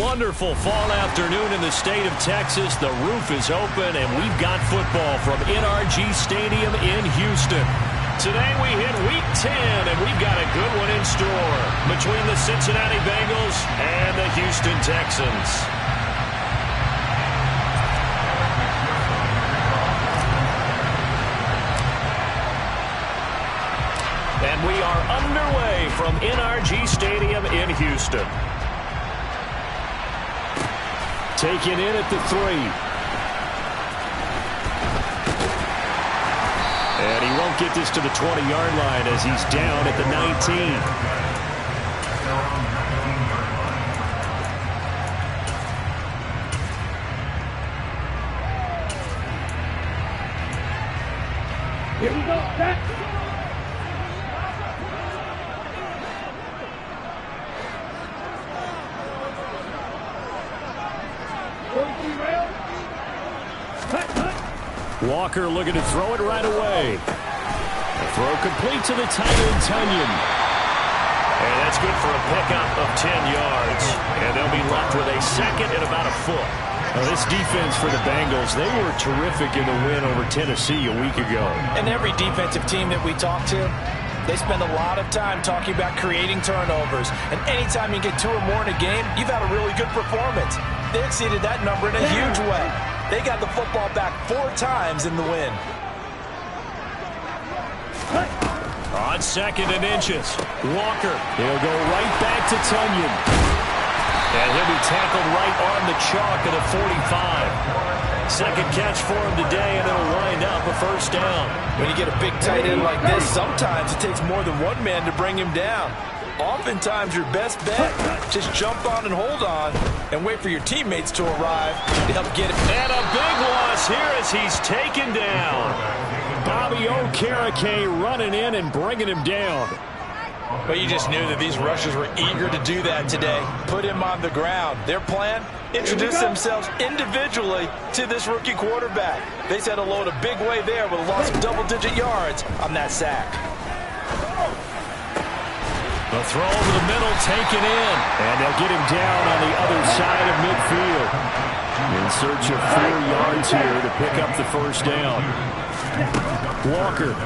wonderful fall afternoon in the state of Texas. The roof is open, and we've got football from NRG Stadium in Houston. Today we hit Week 10, and we've got a good one in store between the Cincinnati Bengals and the Houston Texans. And we are underway from NRG Stadium in Houston. Taken in at the 3. And he won't get this to the 20-yard line as he's down at the 19. Here we go, back. Walker looking to throw it right away. The throw complete to the tight end, Tunyon. And that's good for a pickup of 10 yards. And they'll be left with a second and about a foot. Now, this defense for the Bengals, they were terrific in the win over Tennessee a week ago. And every defensive team that we talk to, they spend a lot of time talking about creating turnovers. And anytime you get 2 or more in a game, you've had a really good performance. They exceeded that number in a huge way. They got the football back 4 times in the win. On 2nd and inches, Walker. He'll go right back to Tunyon. And he'll be tackled right on the chalk at the 45. Second catch for him today, and it'll wind up a first down. When you get a big tight end like this, sometimes it takes more than one man to bring him down. Oftentimes, your best bet, just jump on and hold on and wait for your teammates to arrive to help get it. And a big loss here as he's taken down. Bobby Okereke running in and bringing him down. But you just knew that these rushers were eager to do that today. Put him on the ground. Their plan, introduce themselves individually to this rookie quarterback. They said hello in a big way there with a loss of double-digit yards on that sack. The throw over the middle taken in. And they'll get him down on the other side of midfield. In search of 4 yards here to pick up the first down. Walker.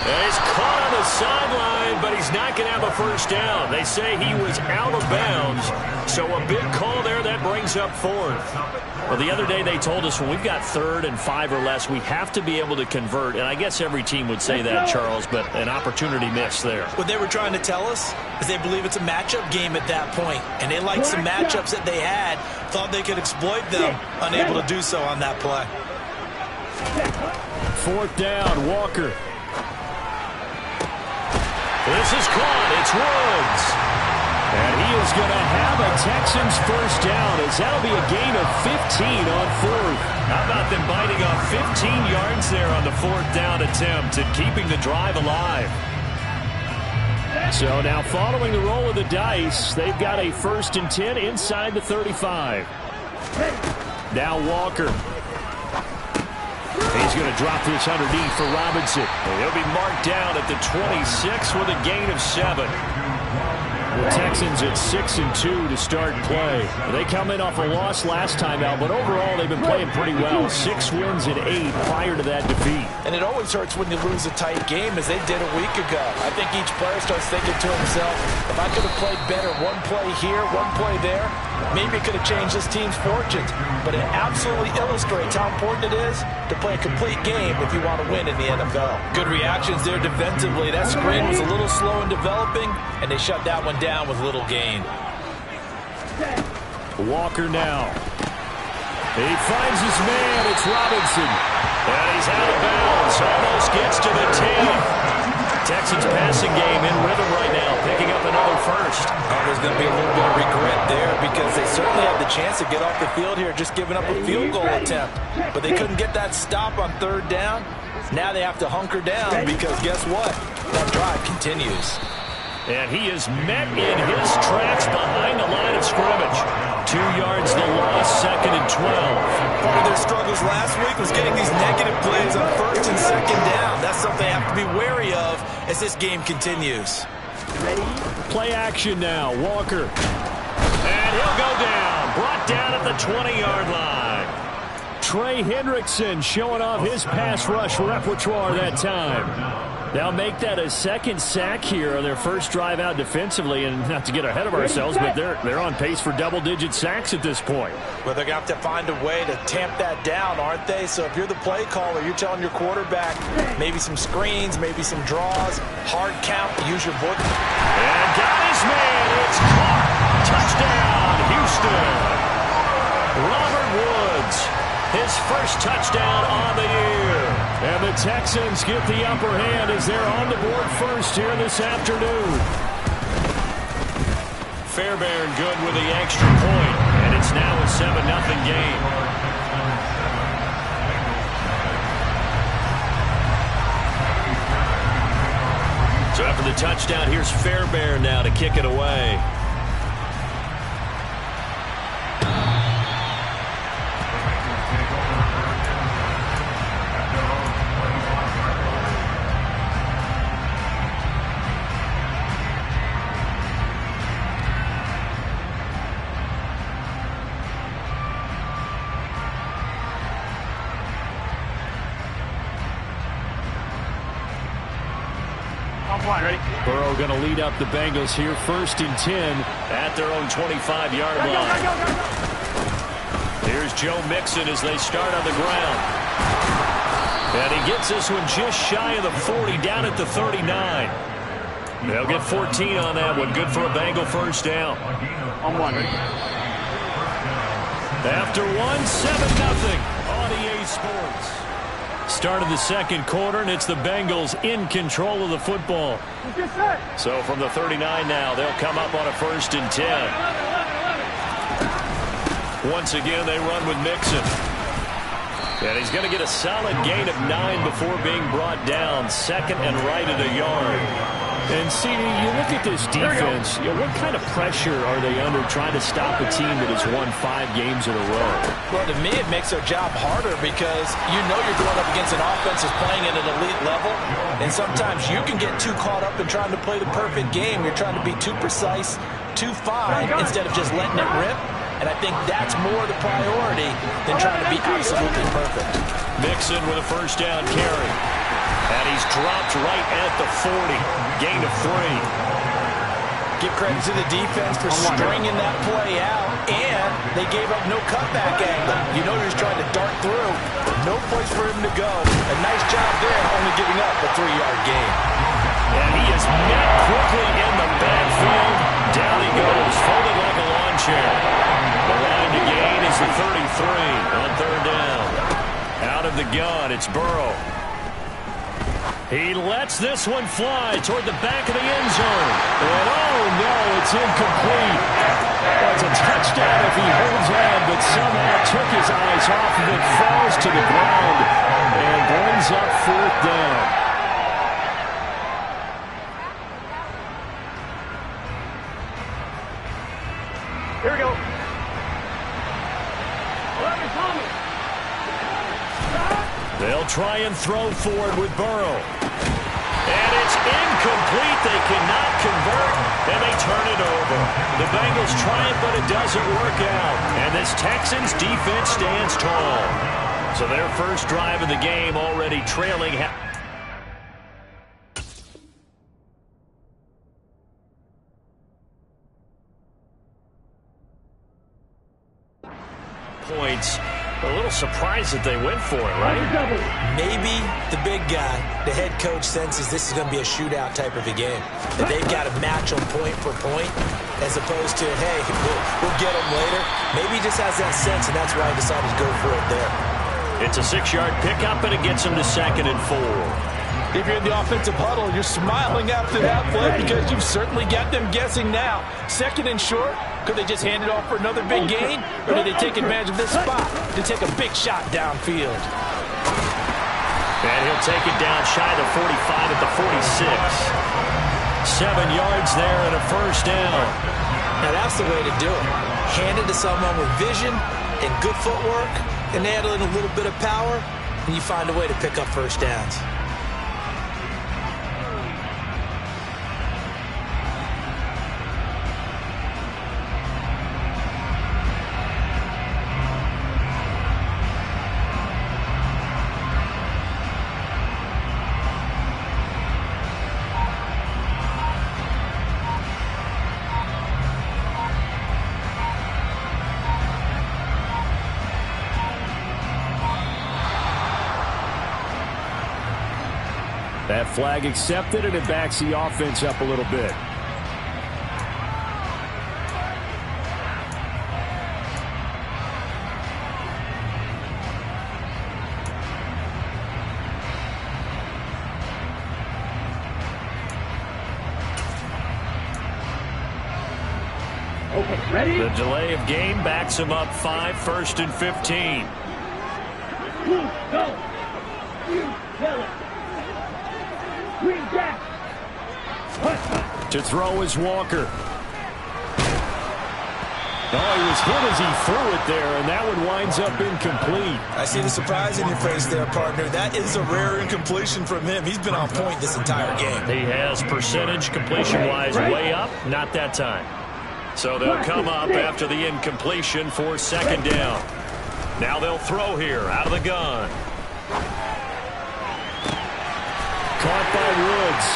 And he's caught on the sideline, but he's not going to have a first down. They say he was out of bounds. So a big call there that brings up 4th. Well, the other day they told us when we've got 3rd and 5 or less, we have to be able to convert. And I guess every team would say that, Charles, but an opportunity missed there. What they were trying to tell us is they believe it's a matchup game at that point. And they liked some matchups that they had, thought they could exploit them, unable to do so on that play. 4th down, Walker. This is caught. It's Woods. And he is going to have a Texans first down as that'll be a gain of 15 on 4th. How about them biting off 15 yards there on the 4th down attempt and keeping the drive alive? So now following the roll of the dice, they've got a 1st and 10 inside the 35. Now Walker. He's going to drop this underneath for Robinson. And he'll be marked down at the 26 with a gain of 7. The Texans at 6-2 to start play. They come in off a loss last time out, but overall they've been playing pretty well. 6 wins and 8 prior to that defeat. And it always hurts when you lose a tight game, as they did a week ago. I think each player starts thinking to himself, if I could have played better one play here, one play there, maybe it could have changed this team's fortunes. But it absolutely illustrates how important it is to play a complete game if you want to win in the NFL. Good reactions there defensively. That screen was a little slow in developing, and they shut that one down with little gain. Walker now. He finds his man. It's Robinson. And he's out of bounds. Almost gets to the 10. Texans passing game in rhythm right now, picking up another first. Oh, there's going to be a little bit of regret there because they certainly had the chance to get off the field here, just giving up a field goal attempt. But they couldn't get that stop on 3rd down. Now they have to hunker down because guess what? That drive continues. And he is met in his tracks behind the line of scrimmage. 2 yards the loss, 2nd and 12. Part of their struggles last week was getting these negative plays on 1st and 2nd down. That's something they have to be wary of as this game continues. Play action now. Walker. And he'll go down. Brought down at the 20-yard line. Trey Hendrickson showing off his pass rush repertoire that time. They'll make that a second sack here on their first drive out defensively, and not to get ahead of ourselves, but they're on pace for double-digit sacks at this point. Well, they're going to have to find a way to tamp that down, aren't they? So if you're the play caller, you're telling your quarterback maybe some screens, maybe some draws, hard count, use your voice. And got his man. It's caught. Touchdown, Houston. Robert Woods, his first touchdown on the year. And the Texans get the upper hand as they're on the board first here this afternoon. Fairbairn good with the extra point, and it's now a 7-0 game. So after the touchdown, here's Fairbairn now to kick it away. Burrow going to lead up the Bengals here, 1st and 10 at their own 25-yard line. Here's Joe Mixon as they start on the ground. And he gets this one just shy of the 40, down at the 39. They'll get 14 on that one. Good for a Bengal first down. After 7-0 on EA Sports. Start of the second quarter, and it's the Bengals in control of the football. So from the 39 now, they'll come up on a 1st and 10. Once again, they run with Mixon. And he's going to get a solid gain of 9 before being brought down. 2nd and right at a yard. And, CD, you look at this defense, what kind of pressure are they under trying to stop a team that has won 5 games in a row? Well, to me, it makes their job harder because you know you're going up against an offense that's playing at an elite level, and sometimes you can get too caught up in trying to play the perfect game. You're trying to be too precise, too fine, instead of just letting it rip. And I think that's more the priority than trying to be absolutely perfect. Mixon with a first down carry. And he's dropped right at the 40. Gain of 3. Give credit to the defense for stringing that play out, and they gave up no cutback angle. You know he's trying to dart through. No place for him to go. A nice job there, only giving up a 3-yard gain. And he is met quickly in the backfield. Down he goes, folded like a lawn chair. The line to gain is the 33 on 3rd down. Out of the gun, it's Burrow. He lets this one fly toward the back of the end zone. And oh no, it's incomplete. Well, it's a touchdown if he holds on, but somehow took his eyes off of it, falls to the ground, and brings up 4th down. Here we go. They'll try and throw forward with Burrow. And it's incomplete. They cannot convert, and they turn it over. The Bengals try it, but it doesn't work out. And this Texans defense stands tall. So their first drive of the game already trailing. Points. A little surprised that they went for it, right? Maybe the big guy, the head coach, senses this is going to be a shootout type of a game. That they've got to match them point for point as opposed to, hey, we'll get them later. Maybe he just has that sense, and that's why he decided to go for it there. It's a 6-yard pickup, and it gets him to 2nd and 4. If you're in the offensive huddle, you're smiling after that play because you've certainly got them guessing now. 2nd and short. Could they just hand it off for another big gain? Or did they take advantage of this spot to take a big shot downfield? And he'll take it down shy of the 45 at the 46. 7 yards there and a first down. Now that's the way to do it. Hand it to someone with vision and good footwork, and add in a little bit of power, and you find a way to pick up first downs. That flag accepted, and it backs the offense up a little bit. Okay, ready? The delay of game backs him up 5, 1st and 15. Go. You tell it. Green Jack. To throw is Walker. Oh, he was hit as he threw it there, and that one winds up incomplete. I see the surprise in your face there, partner. That is a rare incompletion from him. He's been on point this entire game. He has percentage completion-wise way up, not that time. So they'll come up after the incompletion for 2nd down. Now they'll throw here out of the gun. Caught by Woods.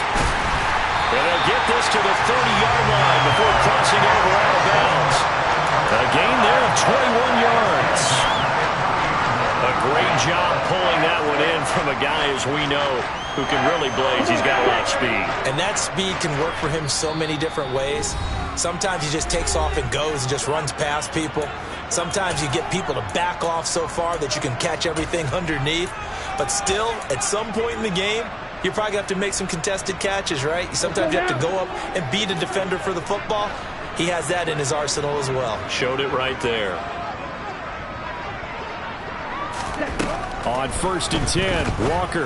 And they'll get this to the 30-yard line before crossing over out of bounds. A gain there of 21 yards. A great job pulling that one in from a guy, as we know, who can really blaze. He's got a lot of speed. And that speed can work for him so many different ways. Sometimes he just takes off and goes and just runs past people. Sometimes you get people to back off so far that you can catch everything underneath. But still, at some point in the game, you probably have to make some contested catches, right? Sometimes you have to go up and beat a defender for the football. He has that in his arsenal as well. Showed it right there. On 1st and 10, Walker.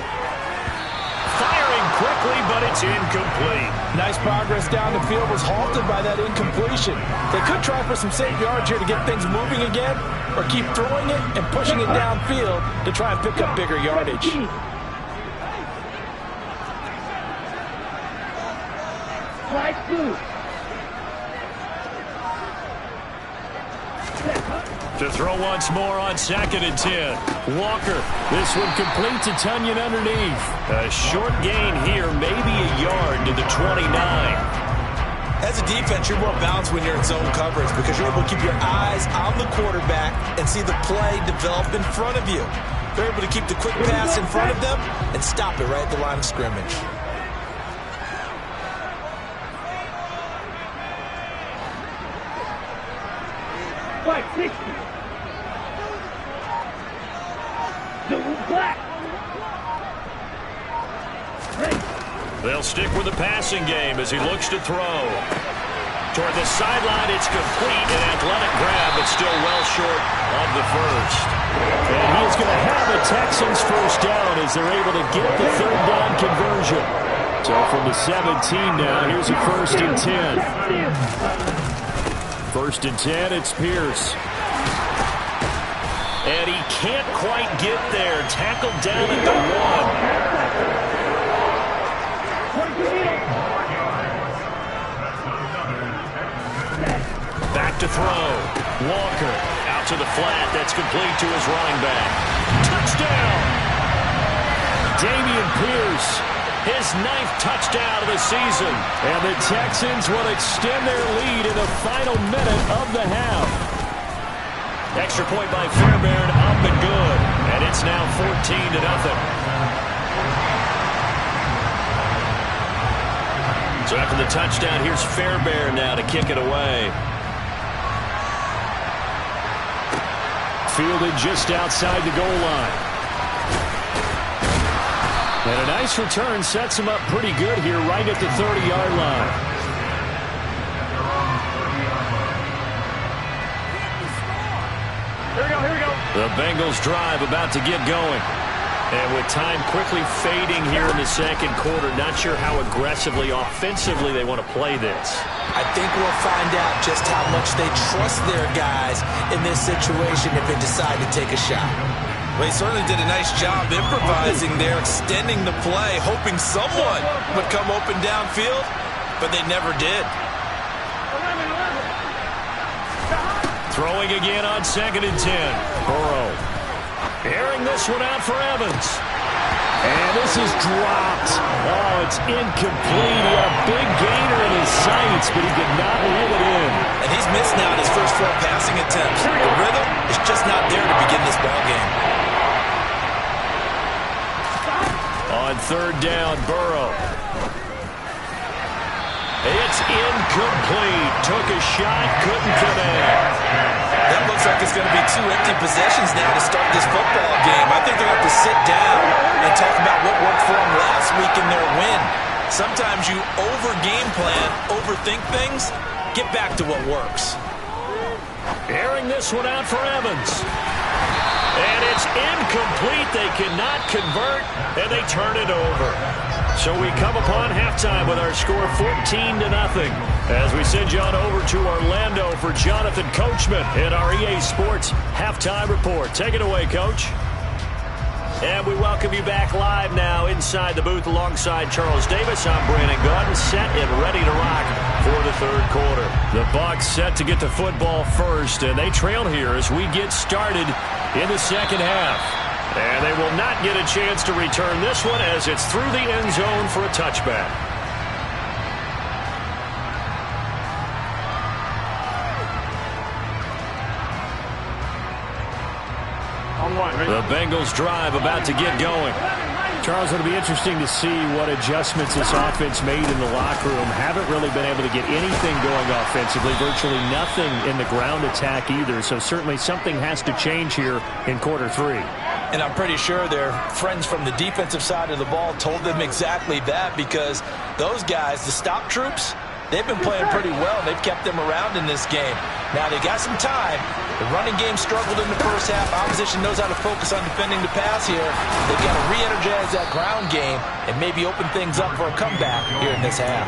Firing quickly, but it's incomplete. Nice progress down the field, was halted by that incompletion. They could try for some safe yards here to get things moving again, or keep throwing it and pushing it downfield to try and pick up bigger yardage. To throw once more on 2nd and 10. Walker, this one complete to Tunyon underneath. A short gain here, maybe a yard to the 29. As a defense, you're more balanced when you're in zone coverage because you're able to keep your eyes on the quarterback and see the play develop in front of you. They're able to keep the quick pass in front of them and stop it right at the line of scrimmage. They'll stick with the passing game as he looks to throw. Toward the sideline, it's complete. An athletic grab, but still well short of the first. And he is going to have a Texans first down as they're able to get the 3rd down conversion. So from the 17 now, here's a 1st and 10. 1st and 10, it's Pierce. And he can't quite get there. Tackled down at the 1. Back to throw. Walker out to the flat. That's complete to his running back. Touchdown! Dameon Pierce, his 9th touchdown of the season. And the Texans will extend their lead in the final minute of the half. Extra point by Fairbairn, up and good. And it's now 14-0. So after the touchdown, here's Fairbairn now to kick it away. Fielded just outside the goal line. And a nice return sets him up pretty good here right at the 30-yard line. Here we go. The Bengals drive about to get going. And with time quickly fading here in the 2nd quarter, not sure how aggressively, offensively they want to play this. I think we'll find out just how much they trust their guys in this situation if they decide to take a shot. Well, he certainly did a nice job improvising there, extending the play, hoping someone would come open downfield, but they never did. Throwing again on 2nd and 10. Burrow. Airing this one out for Evans. And this is dropped. Oh, it's incomplete. He had a big gainer in his sights, but he could not reel it in. And he's missed now his first 4 passing attempts. The rhythm is just not there to begin this ball game. On 3rd down, Burrow. It's incomplete. Took a shot, couldn't connect. That looks like it's going to be 2 empty possessions now to start this football game. I think they're going to have to sit down and talk about what worked for them last week in their win. Sometimes you over-game plan, overthink things. Get back to what works. Airing this one out for Evans. And it's incomplete. They cannot convert, and they turn it over. So we come upon halftime with our score 14-0. As we send you on over to Orlando for Jonathan Coachman in our EA Sports Halftime Report. Take it away, Coach. And we welcome you back live now inside the booth alongside Charles Davis. I'm Brandon Gaudin, set and ready to rock for the third quarter. The Bucs set to get to football first, and they trail here as we get started in the second half. And they will not get a chance to return this one as it's through the end zone for a touchback. The Bengals drive about to get going. Charles, it'll be interesting to see what adjustments this offense made in the locker room. Haven't really been able to get anything going offensively. Virtually nothing in the ground attack either. So certainly something has to change here in quarter 3. And I'm pretty sure their friends from the defensive side of the ball told them exactly that, because those guys, the stop troops, they've been playing pretty well. They've kept them around in this game. Now, they got some time. The running game struggled in the first half. Opposition knows how to focus on defending the pass here. They've got to re-energize that ground game and maybe open things up for a comeback here in this half.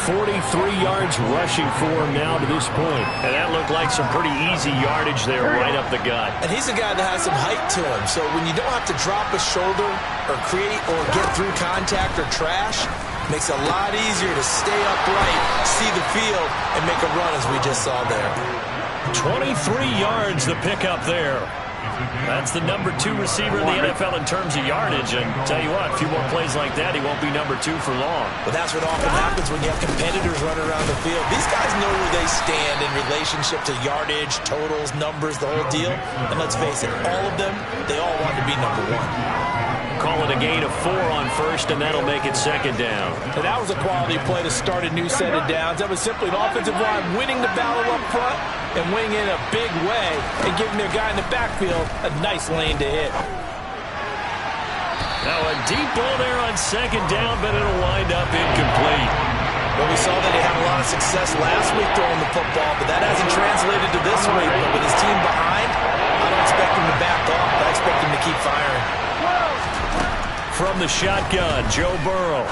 43 yards rushing for him now to this point. And that looked like some pretty easy yardage there right up the gut. And he's a guy that has some height to him. So when you don't have to drop a shoulder or create or get through contact or trash, makes it a lot easier to stay upright, see the field, and make a run as we just saw there. 23 yards the pickup there. That's the number 2 receiver in the NFL in terms of yardage. And tell you what, a few more plays like that, he won't be number 2 for long. But that's what often happens when you have competitors running around the field. These guys know where they stand in relationship to yardage, totals, numbers, the whole deal. And let's face it, all of them, they all want to be number 1. Call it a gain of 4 on first, and that'll make it second down. And that was a quality play to start a new set of downs. That was simply an offensive line winning the battle up front and winning in a big way and giving their guy in the backfield a nice lane to hit. Now a deep ball there on second down, but it'll wind up incomplete. Well, we saw that he had a lot of success last week throwing the football, but that hasn't translated to this week. But with his team behind, I don't expect him to back off. I expect him to keep firing. From the shotgun, Joe Burrow.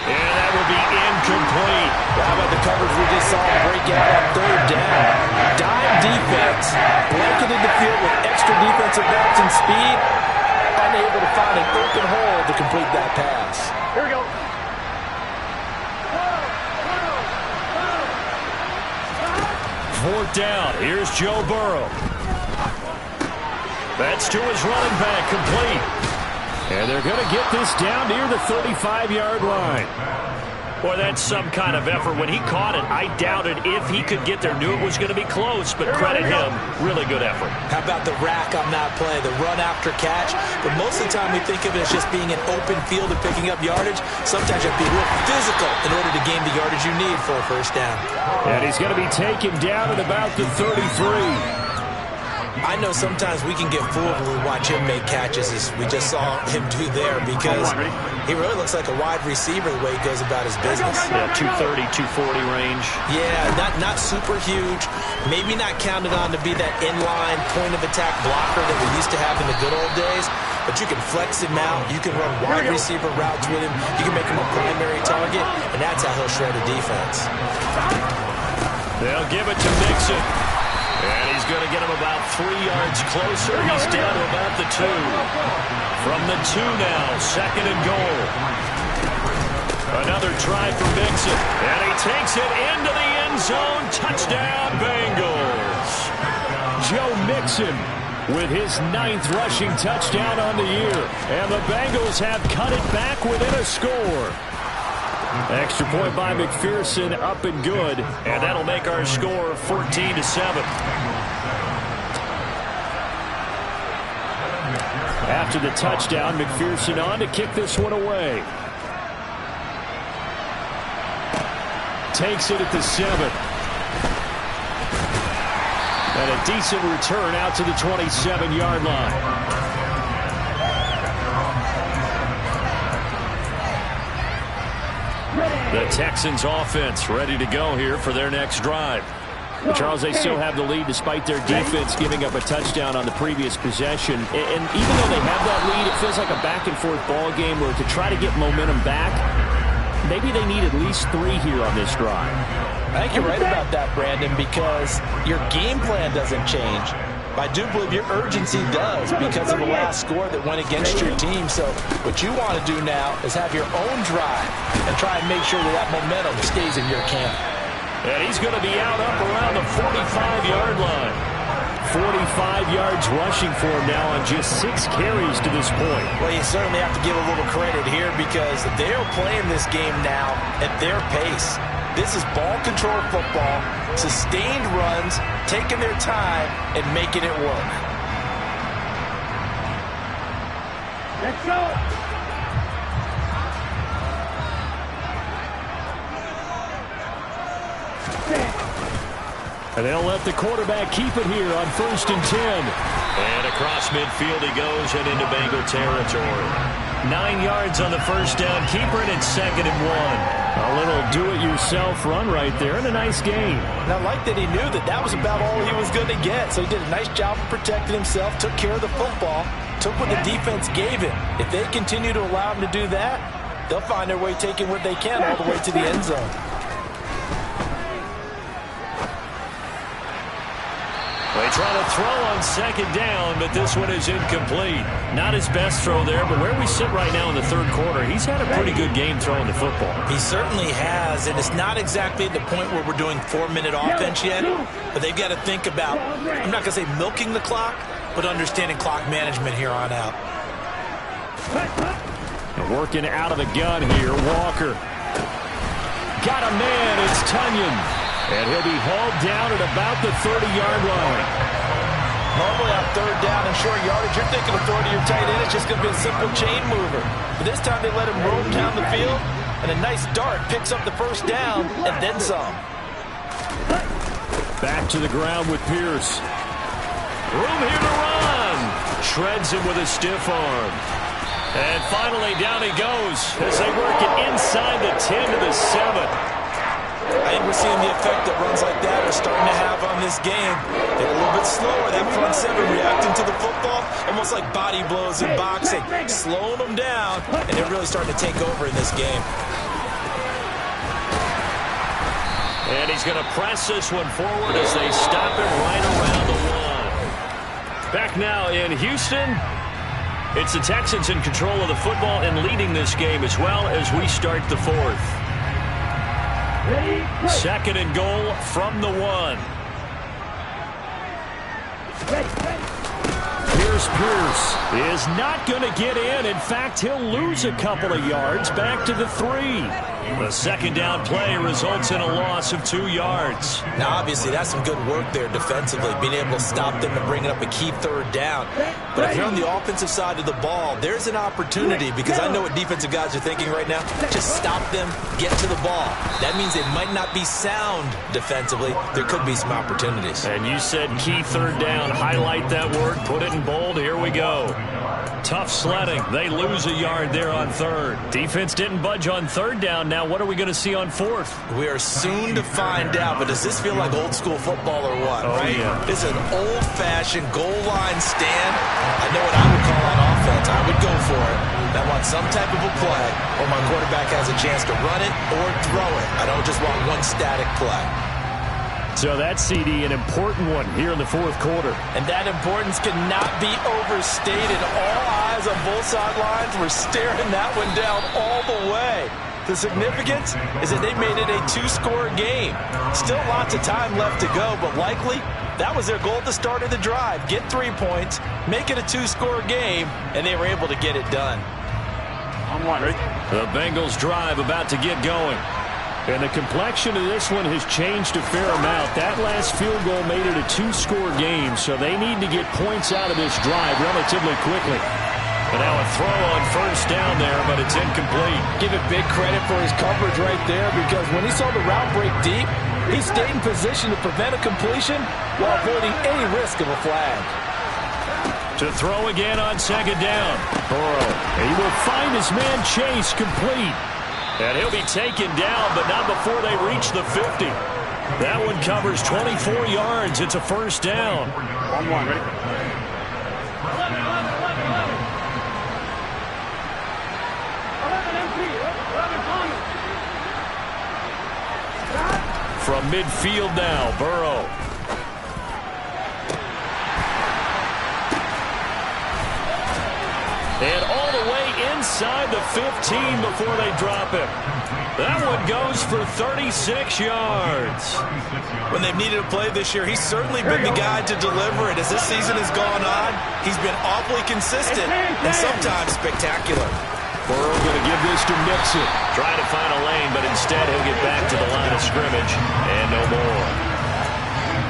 And that will be incomplete. Well, how about the coverage we just saw break out on third down? Dime defense, blanketed the field with extra defensive backs and speed, unable to find an open hole to complete that pass. Here we go. Fourth down. Here's Joe Burrow. That's to his running back, complete. And they're going to get this down near the 35-yard line. Boy, that's some kind of effort. When he caught it, I doubted if he could get there. Knew it was going to be close, but credit him. Really good effort. How about the rack on that play, the run after catch? But most of the time we think of it as just being an open field and picking up yardage. Sometimes you have to be real physical in order to gain the yardage you need for a first down. And he's going to be taken down at about the 33. I know sometimes we can get fooled when we watch him make catches, as we just saw him do there, because he really looks like a wide receiver the way he goes about his business. Yeah, 230, 240 range. Yeah, not super huge. Maybe not counted on to be that inline point-of-attack blocker that we used to have in the good old days, but you can flex him out. You can run wide receiver routes with him. You can make him a primary target, and that's how he'll shred a defense. They'll give it to Mixon. And he's going to get him about 3 yards closer. He's down to about the 2. From the 2 now, second and goal. Another try for Mixon. And he takes it into the end zone. Touchdown, Bengals. Joe Mixon with his 9th rushing touchdown on the year. And the Bengals have cut it back within a score. Extra point by McPherson, up and good. And that'll make our score 14-7. after the touchdown. McPherson on to kick this one away. Takes it at the 7. And a decent return out to the 27-yard line. The Texans offense ready to go here for their next drive. Charles, they still have the lead despite their defense giving up a touchdown on the previous possession. And even though they have that lead, it feels like a back-and-forth ball game where to try to get momentum back, maybe they need at least 3 here on this drive. I think you're right about that, Brandon, because your game plan doesn't change. I do believe your urgency does because of the last score that went against your team. So what you want to do now is have your own drive and try and make sure that momentum stays in your camp. And he's going to be out up around the 45-yard line. 45 yards rushing for him now on just 6 carries to this point. Well, you certainly have to give a little credit here because they're playing this game now at their pace. This is ball control football, sustained runs, taking their time and making it work. Let's go. And they'll let the quarterback keep it here on 1st and 10. And across midfield he goes and into Bengal territory. 9 yards on the first down. Keeper in at 2nd and 1. A little do-it-yourself run right there and a nice gain. And I like that he knew that was about all he was going to get. So he did a nice job of protecting himself, took care of the football, took what the defense gave him. If they continue to allow him to do that, they'll find their way taking what they can all the way to the end zone. They try to throw on 2nd down, but this one is incomplete. Not his best throw there, but where we sit right now in the 3rd quarter, he's had a pretty good game throwing the football. He certainly has, and it's not exactly at the point where we're doing 4-minute offense yet, but they've got to think about, I'm not going to say milking the clock, but understanding clock management here on out. And working out of the gun here, Walker. Got a man, it's Tunyon. And he'll be hauled down at about the 30-yard line. Normally on 3rd down and short yardage, you're thinking of throwing to your tight end. It's just going to be a simple chain mover. But this time they let him roam down the field, and a nice dart picks up the 1st down and then some. Back to the ground with Pierce. Room here to run. Shreds him with a stiff arm. And finally down he goes as they work it inside the 10 to the 7. I think we're seeing the effect that runs like that are starting to have on this game. They're a little bit slower, that front 7 reacting to the football, almost like body blows in boxing, slowing them down, and they're really starting to take over in this game. And he's going to press this one forward as they stop it right around the 1. Back now in Houston. It's the Texans in control of the football and leading this game as well as we start the 4th. 2nd and goal from the 1. Pierce is not going to get in. In fact, he'll lose a couple of yards back to the 3. The 2nd down play results in a loss of 2 yards. Now, obviously, that's some good work there defensively, being able to stop them and bringing up a key 3rd down. But if you're on the offensive side of the ball, there's an opportunity because I know what defensive guys are thinking right now. Just stop them, get to the ball. That means they might not be sound defensively. There could be some opportunities. And you said key 3rd down. Highlight that word. Put it in bold. Here we go. Tough sledding. They lose a yard there on 3rd. Defense didn't budge on 3rd down. Now what are we going to see on 4th? We are soon to find out, but does this feel like old school football or what? Oh, right? Yeah. This is an old-fashioned goal line stand. I know what I would call on offense. I would go for it. I want some type of a play where my quarterback has a chance to run it or throw it. I don't just want one static play. So that CD, an important one here in the 4th quarter. And that importance cannot be overstated. All eyes on both sidelines were staring that one down all the way. The significance is that they made it a 2-score game. Still lots of time left to go, but likely that was their goal at the start of the drive. Get 3 points, make it a 2-score game, and they were able to get it done. The Bengals drive about to get going. And the complexion of this one has changed a fair amount. That last field goal made it a 2-score game, so they need to get points out of this drive relatively quickly. And now a throw on first down there, but it's incomplete. Give it big credit for his coverage right there, because when he saw the route break deep, he stayed in position to prevent a completion while avoiding any risk of a flag. To throw again on second down. Burrow, he will find his man Chase complete. And he'll be taken down, but not before they reach the 50. That one covers 24 yards. It's a first down. 1-1. Ready? From midfield now, Burrow. And all the way inside the 15 before they drop him. That one goes for 36 yards. When they've needed a play this year, he's certainly been the guy to deliver it. As this season has gone on, he's been awfully consistent and sometimes spectacular. Burrow going to give this to Mixon. Trying to find a lane, but instead he'll get back to the line of scrimmage. And no more.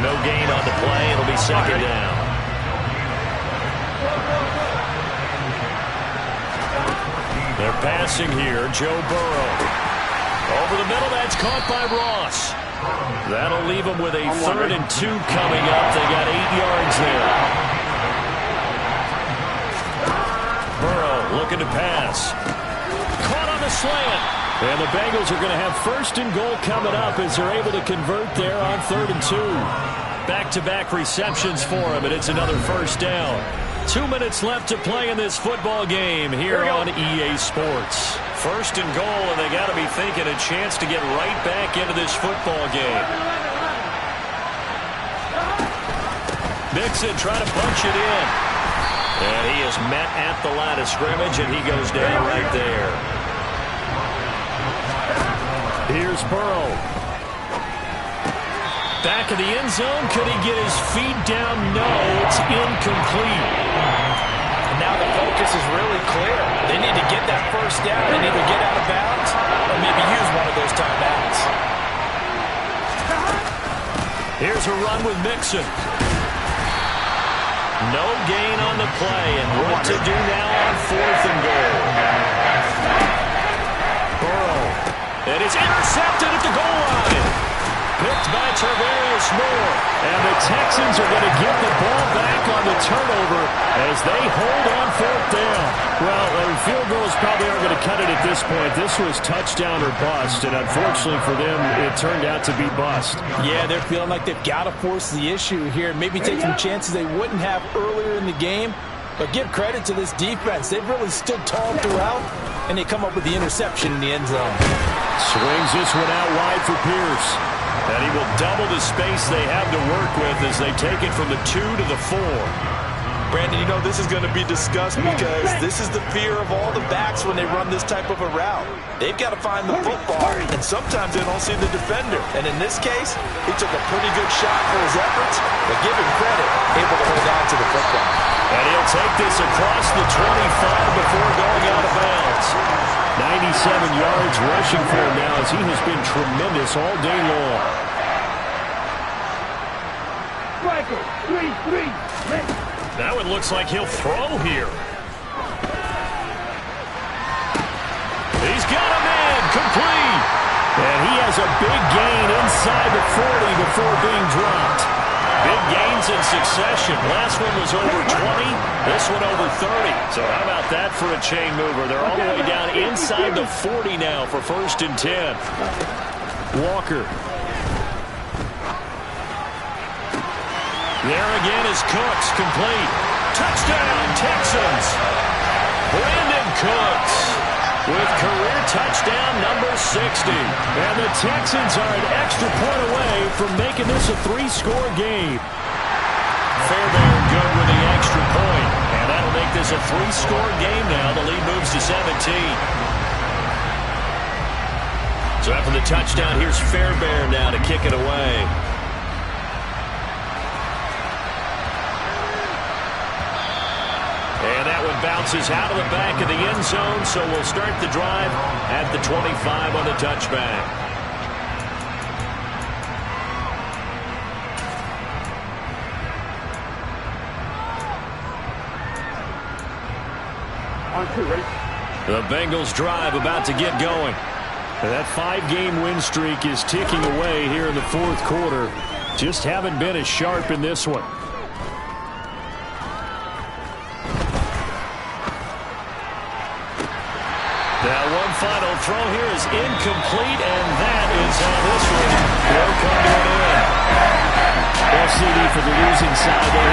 No gain on the play. It'll be second down. They're passing here. Joe Burrow. Over the middle, that's caught by Ross. That'll leave them with a 3rd and 2 coming up. They got 8 yards there. Burrow looking to pass. Caught on the slant. And the Bengals are going to have 1st and goal coming up as they're able to convert there on 3rd and 2. Back-to-back receptions for him, and it's another first down. 2 minutes left to play in this football game here on EA Sports. 1st and goal, and they got to be thinking a chance to get right back into this football game. Mixon trying to punch it in. And he is met at the line of scrimmage, and he goes down right there. Here's Burrow. Back of the end zone. Could he get his feet down? No, it's incomplete. And now the focus is really clear. They need to get that first down and either get out of bounds or maybe use one of those timeouts. Here's a run with Mixon. No gain on the play, and what to do now on 4th and goal. Burrow. And it's intercepted at the goal line. Picked by Tarvarius Moore. And the Texans are going to get the ball back on the turnover as they hold on 4th down. Well, field goals probably aren't going to cut it at this point. This was touchdown or bust, and unfortunately for them, it turned out to be bust. Yeah, they're feeling like they've got to force the issue here. Maybe take some chances they wouldn't have earlier in the game. But give credit to this defense. They've really stood tall throughout, and they come up with the interception in the end zone. Swings this one out wide for Pierce. And he will double the space they have to work with as they take it from the 2 to the 4. Brandon, you know this is going to be discussed because this is the fear of all the backs when they run this type of a route. They've got to find the football, and sometimes they don't see the defender. And in this case, he took a pretty good shot for his efforts, but give him credit, able to hold on to the football. And he'll take this across the 25 before going out of bounds. 97 yards rushing for him now as he has been tremendous all day long. Striker, 3-3. That one looks like he'll throw here. He's got a man, complete. And he has a big gain inside the 40 before being dropped. Big gains in succession. Last one was over 20. This one over 30. So how about that for a chain mover? They're all the way down inside the 40 now for 1st and 10. Walker. There again is Cooks, complete. Touchdown, Texans. Brandon Cooks with career touchdown number 60. And the Texans are an extra point away from making this a 3-score game. Fairbairn good with the extra point. And that'll make this a 3-score game now. The lead moves to 17. So after the touchdown, here's Fairbairn now to kick it away. And that one bounces out of the back of the end zone, so we'll start the drive at the 25 on the touchback. on 2. Ready? The Bengals drive about to get going. That 5-game win streak is ticking away here in the fourth quarter. Just haven't been as sharp in this one. That one final throw here is incomplete, and that is how this one will come to an end. Well, CD, for the losing side, they